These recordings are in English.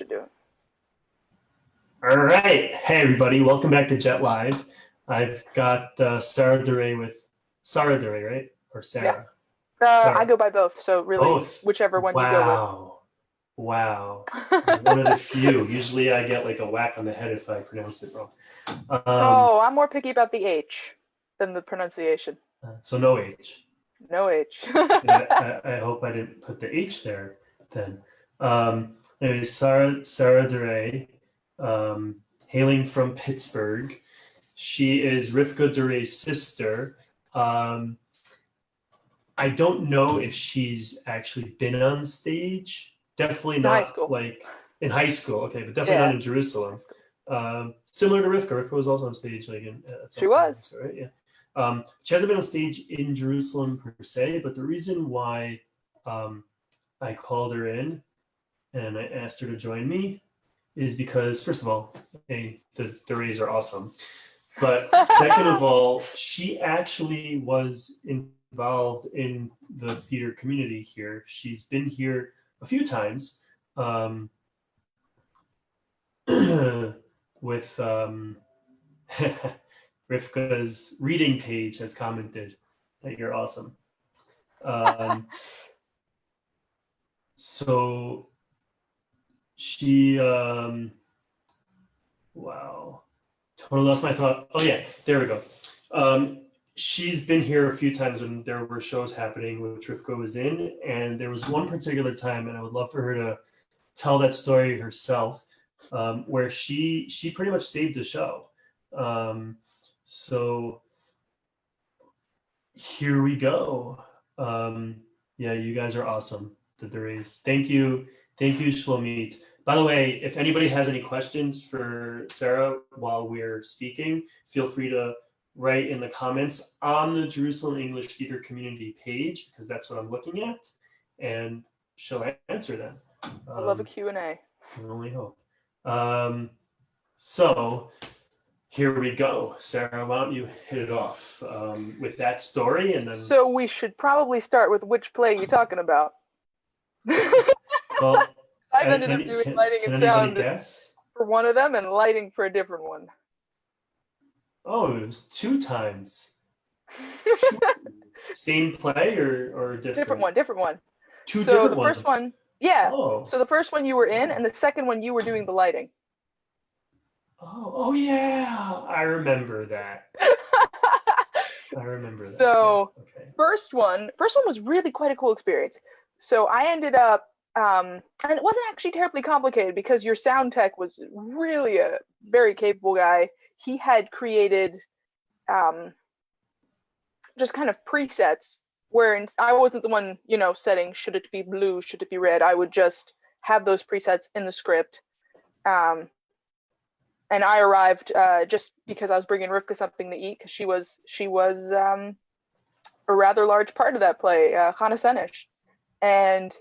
should do it. All right. Hey, everybody. Welcome back to Jet Live. I've got Sara Deray with Sara Deray, right? Or Yeah. Sarah? I Sarah. go by both, so really, Both. whichever one you go with. Wow. Wow. I'm one of the few. Usually I get like a whack on the head if I pronounce it wrong. Um, Oh, I'm more picky about the H than the pronunciation. so no H. No H. I hope I didn't put the H there then. Anyway, Sara Deray, um, hailing from Pittsburgh. She is Rivka Duray's sister. Um, I don't know if she's actually been on stage. Definitely In high not school. like in high school. Okay, but definitely not Yeah. in Jerusalem. Similar to Rivka. Rivka was also on stage like at some She point, was. right? Yeah. She hasn't been on stage in Jerusalem per se, but the reason why I called her in and I asked her to join me is because, first of all, hey, the Durays are awesome. But second of all, she actually was involved in the theater community here. She's been here a few times with Rivka's reading page has commented that you're awesome. So she, wow. Totally lost my thought. Oh yeah, there we go. She's been here a few times when there were shows happening, which Rivka was in, and there was one particular time, and I would love for her to tell that story herself, where she pretty much saved the show. So here we go. Yeah, you guys are awesome, the Durays. Thank you, Shlomit. By the way, if anybody has any questions for Sarah while we're speaking, feel free to write in the comments on the Jerusalem English Theater Community page, because that's what I'm looking at, and she'll answer them. I love a Q&A. I can only hope. So here we go. Sarah, why don't you hit it off with that story, and then... So we should probably start with which play you're talking about. Well, I've ended up doing lighting and sound guess? for one of them and lighting for a different one. Oh, it was 2 times. Same play or different? Different one. Two so different the ones. First one, yeah. Oh. So the first one you were in, and the second one you were doing the lighting. Oh yeah, I remember that. I remember that. So yeah. Okay. first one was really quite a cool experience. So I ended up, and it wasn't actually terribly complicated because your sound tech was really a very capable guy. He had created just kind of presets where I wasn't the one, setting should it be blue, should it be red. I would just have those presets in the script. And I arrived just because I was bringing Rivka something to eat, because she was a rather large part of that play, Chana Senish. And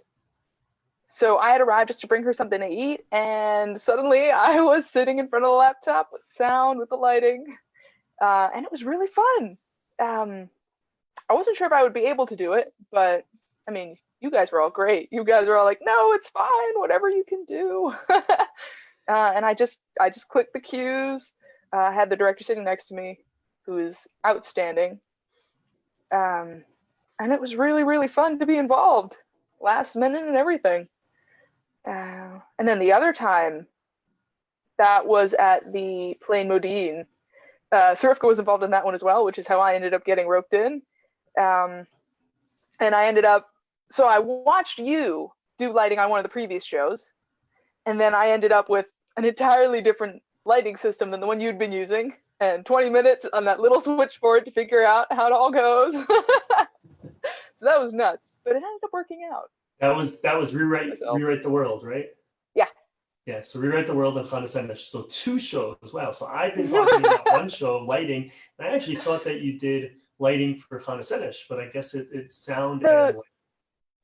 so I had arrived just to bring her something to eat, and suddenly I was sitting in front of the laptop with sound, with the lighting, and it was really fun. I wasn't sure if I would be able to do it, but I mean, you guys were all great. You guys were all like, no, it's fine, whatever you can do. And I just clicked the cues. Had the director sitting next to me, who is outstanding. And it was really, really fun to be involved, last minute and everything. And then the other time, that was at the Plain Modine. Surifka was involved in that one as well, which is how I ended up getting roped in. And I ended up, so I watched you do lighting on one of the previous shows, and then I ended up with an entirely different lighting system than the one you'd been using, and 20 minutes on that little switchboard to figure out how it all goes. So that was nuts, but it ended up working out. That was rewrite the world, right? Yeah. Yeah. So rewrite the world and Chana Senish. So 2 shows. Wow. So I've been talking about one show, lighting, and I actually thought that you did lighting for Chana Senish, but I guess it's sound and lighting.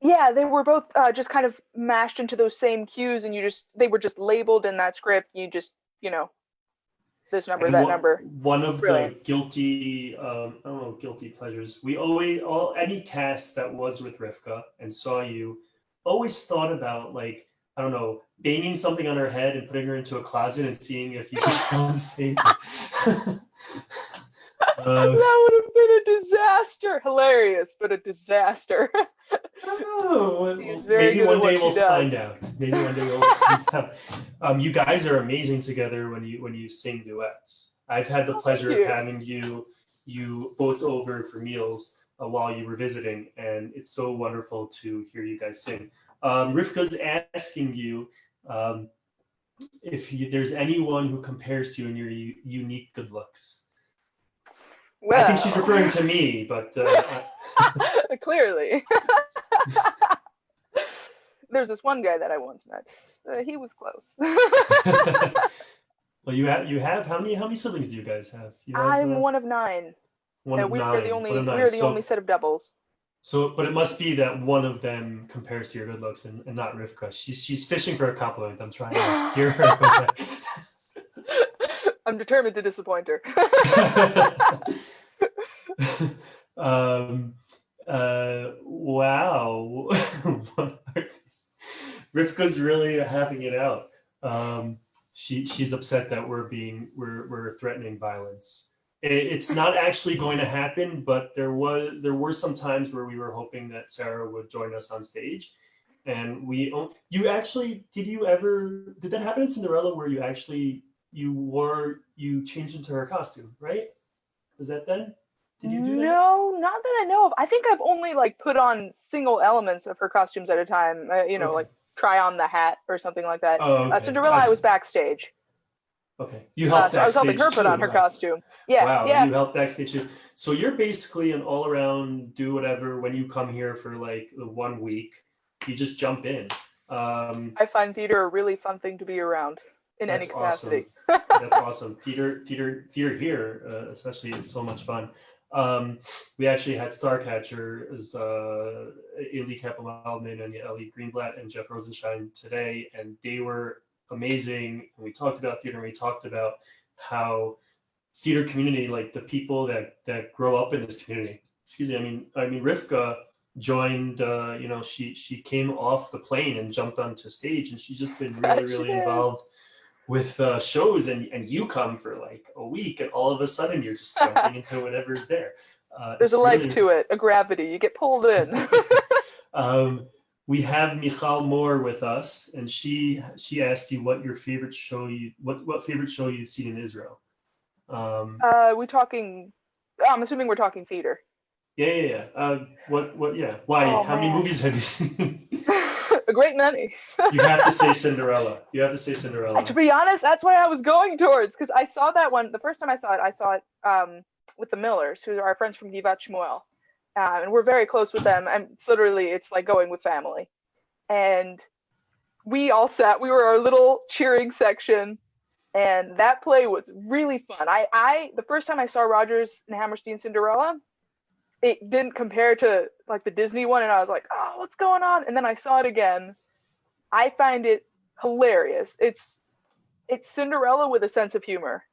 Yeah, they were both just kind of mashed into those same cues, and they were just labeled in that script. You just, this number, that number. One of the guilty, I don't know, guilty pleasures. We any cast that was with Rivka and saw you always thought about like I don't know, banging something on her head and putting her into a closet and seeing if you could go on stage. That would have been a disaster. Hilarious, but a disaster. She's Oh, very maybe good at one day what she we'll does. find out. Maybe one day we'll find out. You guys are amazing together when you sing duets. I've had the Oh, thank pleasure of you. having you both over for meals while you were visiting, and it's so wonderful to hear you guys sing. Rivka's asking you if there's anyone who compares to you in your unique good looks. I think she's Well, referring to me, but clearly. There's this one guy that I once met. He was close. well, you have how many siblings do you guys have? You have I'm one of 9. one of We are the nine. One only of we nine. are the only set of doubles. But it must be that one of them compares to your good looks and not Rivka. She's fishing for a compliment. I'm trying to steer her away. I'm determined to disappoint her. Wow. Rivka's really having it out. She's upset that we're threatening violence. It's not actually going to happen, but there were some times where we were hoping that Sara would join us on stage, and did that happen in Cinderella where you changed into her costume, right? Was that then? Did you do that? No, not that I know of. I think I've only like put on single elements of her costumes at a time. Okay. Like try on the hat or something like that. Oh, okay. Cinderella, I was backstage. Okay, you helped So I was helping backstage her put too. on her Wow. costume. Yeah, Wow, yeah. you helped backstage too. So you're basically an all-around do whatever when you come here for like the 1 week. You just jump in. I find theater a really fun thing to be around in any That's awesome. capacity. That's awesome. Theater here, especially, is so much fun. We actually had Starcatcher as Eli Kaplan-Waldman and Ellie Greenblatt and Jeff Rosenstein today, and they were amazing. We talked about theater, and we talked about how theater community, like the people that grow up in this community. Excuse me. I mean, Rivka joined. She came off the plane and jumped onto stage, and she's just been really involved with shows. And you come for like a week, and all of a sudden you're just jumping into whatever's there. There's a life to it, a gravity. You get pulled in. We have Michal Moore with us, and she asked you what your favorite show what favorite show you've seen in Israel. We talking? I'm assuming we're talking theater. Yeah. What? Yeah. Why? Oh, How many movies have you seen? A great many. You have to say Cinderella. To be honest, that's what I was going towards, because I saw that one the first time I saw it with the Millers, who are our friends from Givat Shmuel, and we're very close with them. And it's like going with family. And we all sat. We were our little cheering section. And that play was really fun. The first time I saw Rodgers and Hammerstein Cinderella, it didn't compare to like the Disney one, and I was like, oh, what's going on? And then I saw it again. I find it hilarious. It's Cinderella with a sense of humor,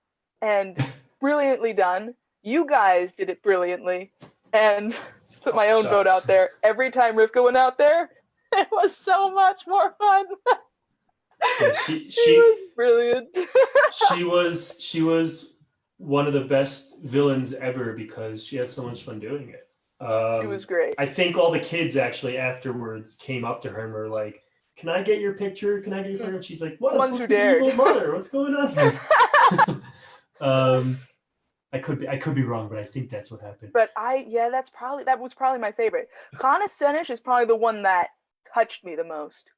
and brilliantly done. You guys did it brilliantly, and just put my own vote out there. Every time Rivka went out there, it was so much more fun. Yeah, she was brilliant. she was one of the best villains ever because she had so much fun doing it. She was great. I think all the kids actually afterwards came up to her and were like, "Can I get your picture? Can I get your photo?" And she's like, "What? I'm supposed to be evil mother. What's going on here?" I could be wrong, but I think that's what happened. But that was probably my favorite. Chana Senish is probably the one that touched me the most.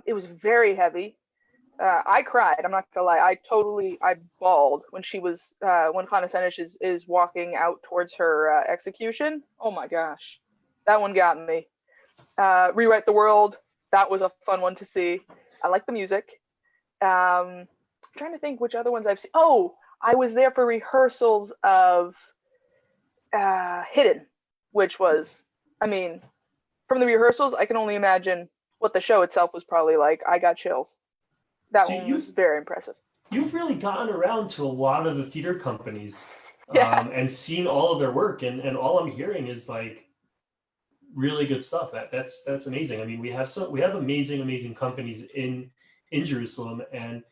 It was very heavy. I cried. I'm not gonna lie. I bawled when when Chana Senish is walking out towards her execution. Oh my gosh, that one got me. Rewrite the World. That was a fun one to see. I like the music. I'm trying to think which other ones I've seen. Oh, I was there for rehearsals of Hidden, which was, from the rehearsals, I can only imagine what the show itself was probably like. I got chills. That one was very impressive. You've really gotten around to a lot of the theater companies, yeah. And seen all of their work, and all I'm hearing is like really good stuff. That's amazing. I mean, we have amazing companies in Jerusalem, and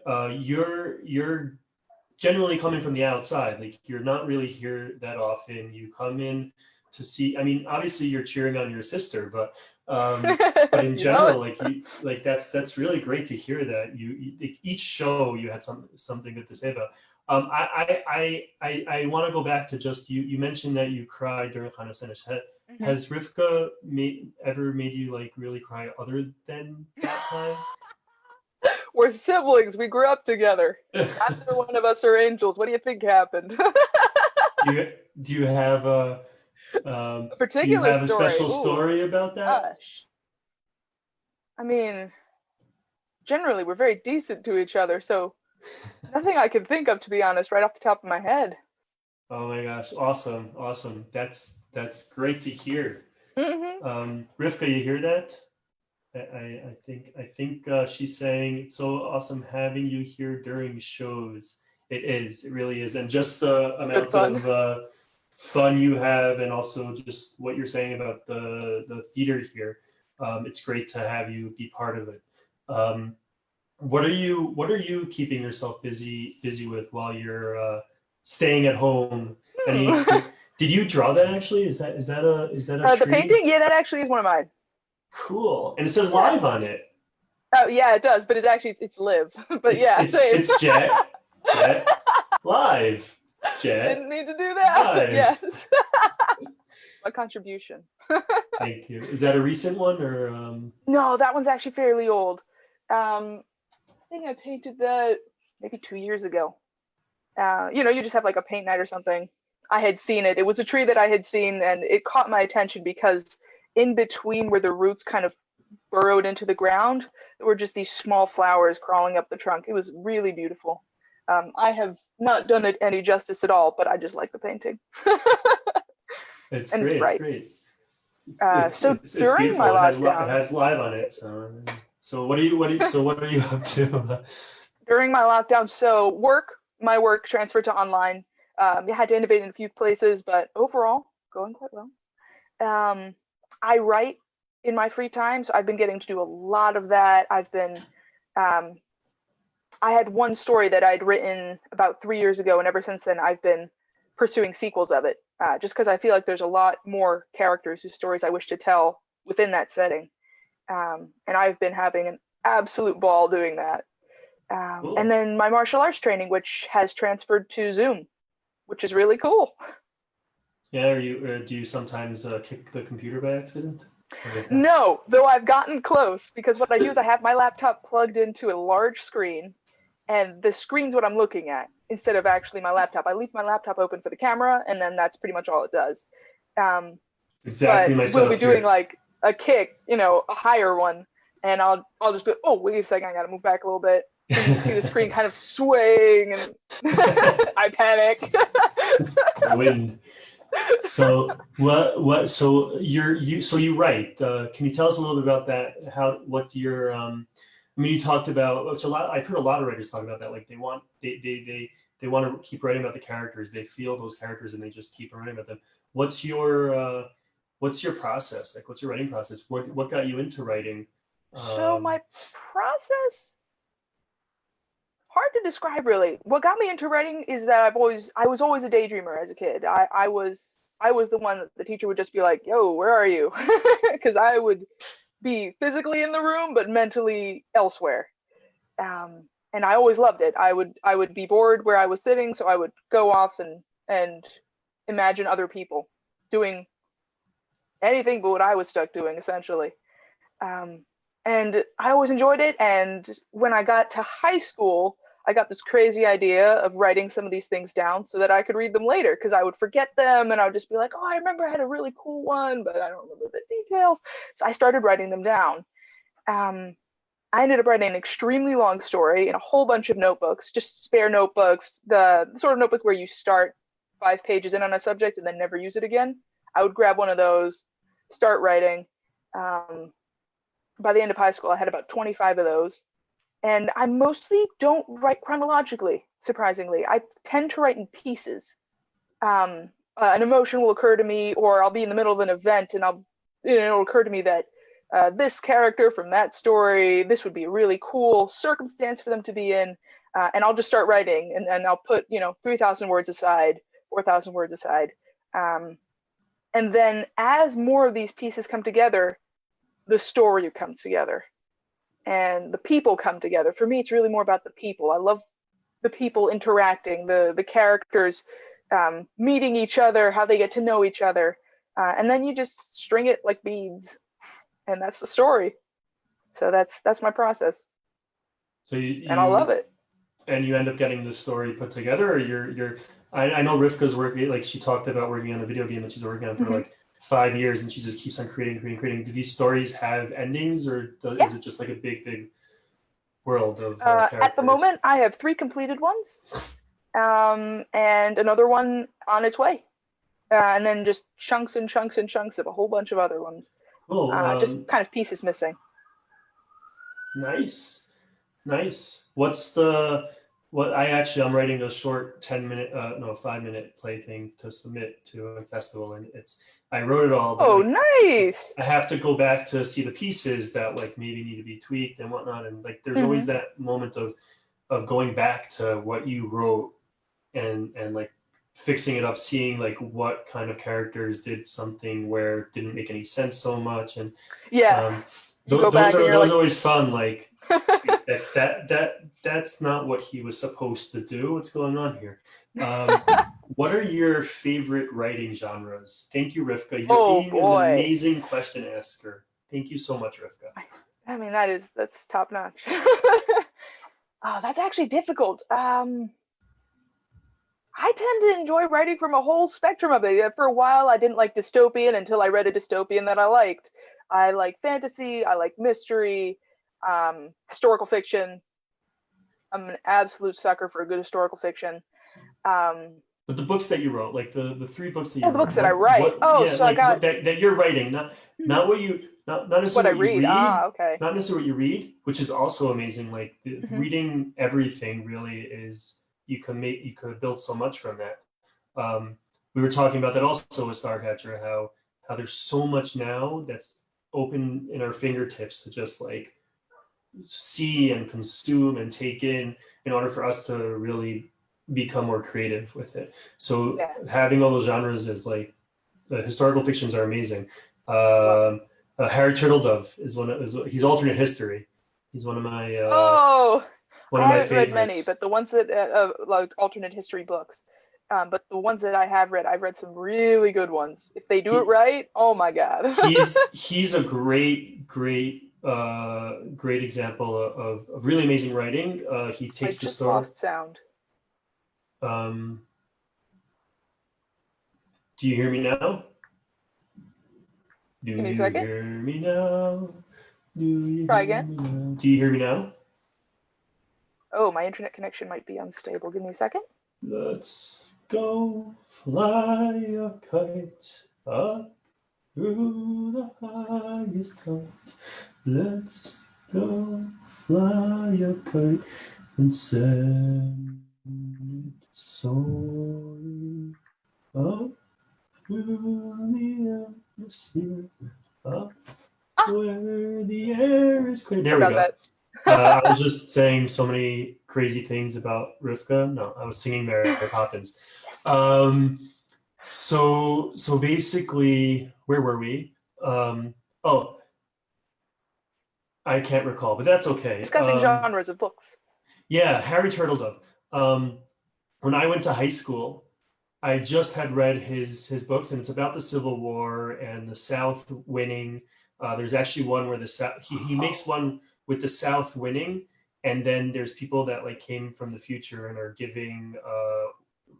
you're generally coming from the outside. Like you're not really here that often. You come in to see. I mean, obviously you're cheering on your sister, but in You know general, it. like that's really great to hear that like, each show you had something good to say about. I want to go back to just you mentioned that you cried during Chana Senesh. Mhm. Has Rivka ever made you like really cry other than that time? We're siblings. We grew up together. Neither one of us are angels. What do you think happened? do you do you have a A do you particular have a story. special Ooh, story about that? gosh. I mean, generally we're very decent to each other, so nothing I can think of, to be honest, right off the top of my head. Oh my gosh, awesome. That's great to hear. Hmm. Rivka, you hear that? I think she's saying it's so awesome having you here during shows. It is, it really is, and just the Good amount fun. of fun you have, and also just what you're saying about the theater here. It's great to have you be part of it. Um, what are you keeping yourself busy with while you're staying at home? Any Hmm. did you draw that actually? Is that a The tree? painting, yeah, that actually is one of mine. Cool. And it says Yeah. live on it. Oh, yeah, it does, but it's actually it's live. But It's yeah, it's same. it's Jet live. Jet Didn't need to do that, but yes, live. my contribution. Thank you. Is that a recent one or No, that one's actually fairly old. I think I painted that maybe 2 years ago. You just have like a paint night or something. I had seen it. It was a tree that I had seen, and it caught my attention because in between where the roots kind of burrowed into the ground, there were just these small flowers crawling up the trunk. It was really beautiful. I have not done it any justice at all, but I just like the painting, it's and it's great. It's bright. great. It's So it's it's during my beautiful. It lockdown, has live on it. So what are you up to? during my lockdown, so my work transferred to online. You had to innovate in a few places, but overall, going quite well. Um, I write in my free time, so I've been getting to do a lot of that. Um, I had one story that I'd written about 3 years ago, and ever since then, I've been pursuing sequels of it, just because I feel like there's a lot more characters whose stories I wish to tell within that setting. And I've been having an absolute ball doing that. And Cool. then my martial arts training, which has transferred to Zoom, which is really cool. Yeah. Do you sometimes kick the computer by accident? Okay. No, though I've gotten close because what I do is I have my laptop plugged into a large screen, and the screen's what I'm looking at instead of actually my laptop. I leave my laptop open for the camera, and then that's pretty much all it does. Um, Exactly but my we'll be setup doing here. like a kick, a higher one, and I'll just be, oh, wait a second, I gotta move back a little bit, and you can see the screen kind of swaying, and I panic. The wind. So you write. Can you tell us a little bit about that? What your I mean, you talked about, which a lot. I've heard a lot of writers talk about that. Like they want to keep writing about the characters. They feel those characters and they just keep writing about them. What's your what's your process? Like, what's your writing process? What got you into writing? So Um, my process, hard to describe really. What got me into writing is that I was always a daydreamer as a kid. I was the one that the teacher would just be like, "Yo, where are you?" Because I would be physically in the room but mentally elsewhere. And I always loved it. I would be bored where I was sitting, so I would go off and imagine other people doing anything but what I was stuck doing, essentially. Um, and I always enjoyed it. And when I got to high school, I got this crazy idea of writing some of these things down so that I could read them later because I would forget them and I would just be like, oh, I remember I had a really cool one, but I don't remember the details. So I started writing them down. Um, I ended up writing an extremely long story in a whole bunch of notebooks, just spare notebooks, the sort of notebook where you start 5 pages in on a subject and then never use it again. I would grab one of those, start writing. Um, by the end of high school, I had about 25 of those. And I mostly don't write chronologically, surprisingly. I tend to write in pieces. Um, an emotion will occur to me, or I'll be in the middle of an event and it'll occur to me that this character from that story, this would be a really cool circumstance for them to be in, and I'll just start writing, and I'll put 3,000 words aside, 4,000 words aside, and then as more of these pieces come together, the story comes together, and the people come together. For me, it's really more about the people. I love the people interacting, the characters meeting each other, how they get to know each other, and then you just string it like beads, and that's the story. So that's my process. So And I love it. And you end up getting the story put together, or I know Rivka's working, like she talked about working on a video game that she's working on for like 5 years, and she just keeps on creating. Do these stories have endings, or is it just like a big world of characters? At the moment, I have 3 completed ones, and another one on its way, and then just chunks and chunks and chunks of a whole bunch of other ones. Cool. Just kind of pieces missing. Nice. I'm writing a short 5-minute play thing to submit to a festival, and I wrote it all. Oh, nice. I have to go back to see the pieces that like maybe need to be tweaked and whatnot, and like there's always that moment of going back to what you wrote and like fixing it up, seeing like what kind of characters did something where it didn't make any sense so much, and those are always fun. Like that's not what he was supposed to do. What's going on here? What are your favorite writing genres? Thank you, Rivka. You're being an amazing question asker. Thank you so much, Rivka. I mean, that's top notch. Oh, that's actually difficult. I tend to enjoy writing from a whole spectrum of it. For a while, I didn't like dystopian until I read a dystopian that I liked. I like fantasy. I like mystery, historical fiction. I'm an absolute sucker for a good historical fiction. But the books that you wrote, like the 3 books that you wrote. The books that I write. I got that you're writing, not what you not necessarily what I read. Okay. Not necessarily what you read, which is also amazing. Like reading everything really is. You could build so much from that. We were talking about that also with Starcatcher, how there's so much now that's open in our fingertips to just like see and consume and take in order for us to really become more creative with it. So having all those genres is like the historical fictions are amazing. Harry Turtledove he's alternate history. He's one of my one of my favorites. I haven't read many, but the ones that like alternate history books. But the ones that I've read some really good ones. If they do it right, oh my god. he's a great example of really amazing writing. He takes the story. Lost sound. Do you hear me now? Give me a second. Hear me now? Try again. Do you hear me now? Oh, my internet connection might be unstable. Give me a second. Let's go fly a kite up through the highest height. Let's go fly a kite and send it soaring up through the atmosphere, up where the air is clear. There we go. I was just saying so many crazy things about Rivka. No, I was singing Mary Poppins. So basically, where were we? I can't recall, but that's okay. Discussing genres of books. Yeah, Harry Turtledove. When I went to high school, I just had read his books, and it's about the Civil War and the South winning. There's actually one where the South he makes one with the South winning, and then there's people that like came from the future and are giving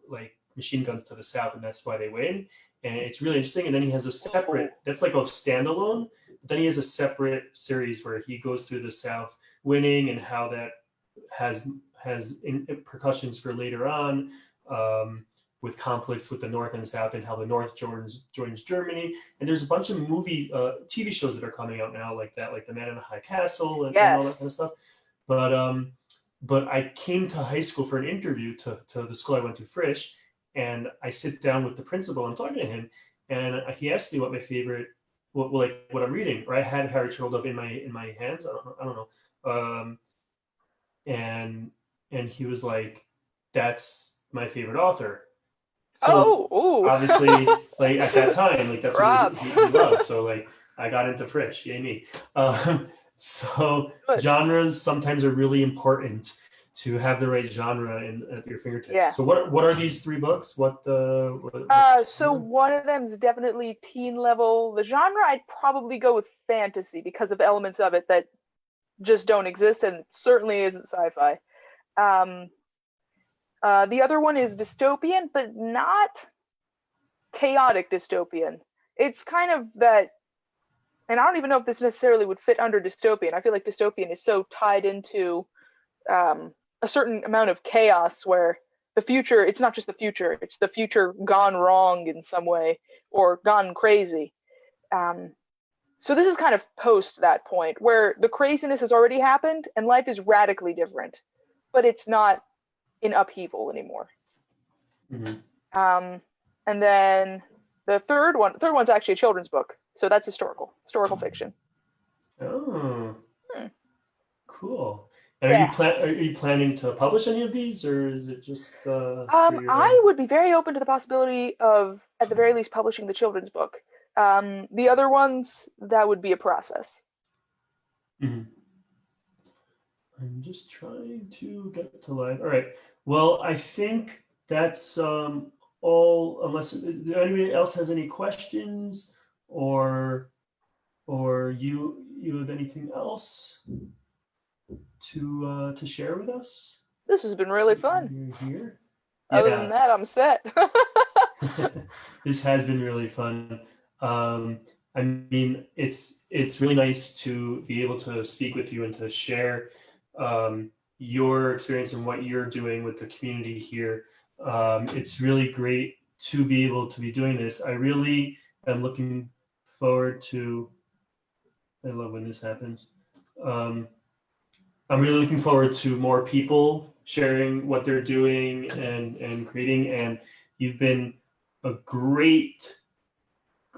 like machine guns to the South, and that's why they win. And it's really interesting. And then he has a separate, that's like a standalone, but then he has a separate series where he goes through the South winning and how that has repercussions for later on, with conflicts with the North and South, and how the North joins Germany. And there's a bunch of movie, TV shows that are coming out now like that, like The Man in the High Castle and all that kind of stuff. But I came to high school for an interview to the school I went to, Frisch, and I sit down with the principal. I'm talking to him, and he asked me what my favorite, what I'm reading. Or I had Harry Turtled up in my hands. I don't know. And he was like, "That's my favorite author." So Oh, obviously, ooh. like at that time, like that's what Props. he loves. So like I got into Frisch, yay me. So Good. genres sometimes are really important to have the right genre at your fingertips. Yeah. So what are these 3 books? What So one of them is definitely teen level. The genre, I'd probably go with fantasy because of elements of it that just don't exist and certainly isn't sci-fi. Um, the other one is dystopian, but not chaotic dystopian. It's kind of that, and I don't even know if this necessarily would fit under dystopian. I feel like dystopian is so tied into a certain amount of chaos where the future, it's not just the future, it's the future gone wrong in some way or gone crazy. Um, so this is kind of post that point where the craziness has already happened and life is radically different, but it's not in upheaval anymore. Mm-hmm. And then the third one's actually a children's book, so that's historical fiction. Oh, Hmm. cool. And Yeah. are you planning to publish any of these, or is it just for your I own? would be very open to the possibility of, at the very least, publishing the children's book. The other ones, that would be a process. Mhm. I'm just trying to get to live. All right. Well, I think that's all. Unless anybody else has any questions, or you have anything else to share with us? This has been really fun. You're here. Other than Yeah. that, I'm set. This has been really fun. I mean, it's really nice to be able to speak with you and to share your experience and what you're doing with the community here. It's really great to be able to be doing this. I really am looking forward to. I love when this happens. Um, I'm really looking forward to more people sharing what they're doing and creating. And you've been a great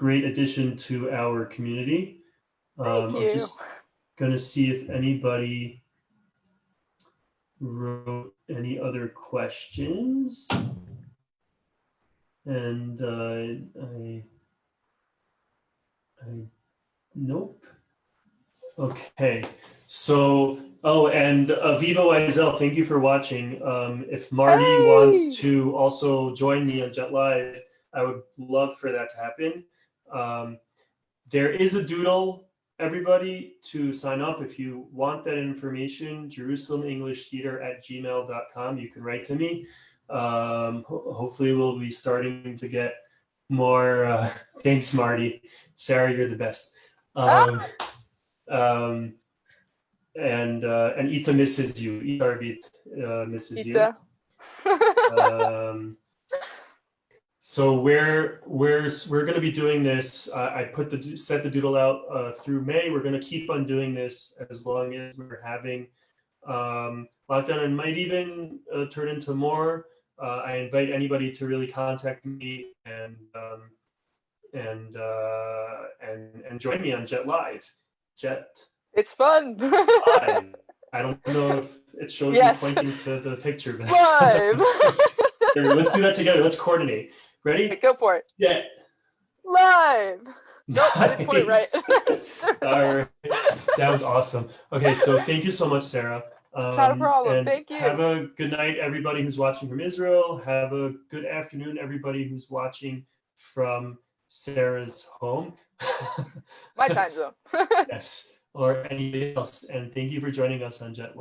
addition to our community. Thank I'm you. just gonna see if anybody wrote any other questions. And I nope. Okay, so and Viva Wiesel, thank you for watching. If Marty wants Hey! to also join me on Jet Live, I would love for that to happen. There is a doodle, everybody, to sign up. If you want that information, JerusalemEnglishTheater@gmail.com. You can write to me. Hopefully, we'll be starting to get more. Thanks, Marty. Sarah, you're the best. Ah, Um, and Ita misses you. Ita misses you. pizza. So we're going to be doing this. I set the doodle out through May. We're going to keep on doing this as long as we're having lockdown, and might even turn into more. I invite anybody to really contact me and join me on Jet Live. Jet It's fun. Live. I don't know if it shows Yes. me pointing to the picture, but Live. Here, let's do that together. Let's coordinate. Ready? Okay, go for it. Yeah. Live. Nope, I didn't point Nice. right. All right. That was awesome. Okay, so thank you so much, Sarah. Not a problem. And Thank you. have a good night, everybody who's watching from Israel. Have a good afternoon, everybody who's watching from Sarah's home. My time zone. Yes, or anybody else. And thank you for joining us on Jet Live.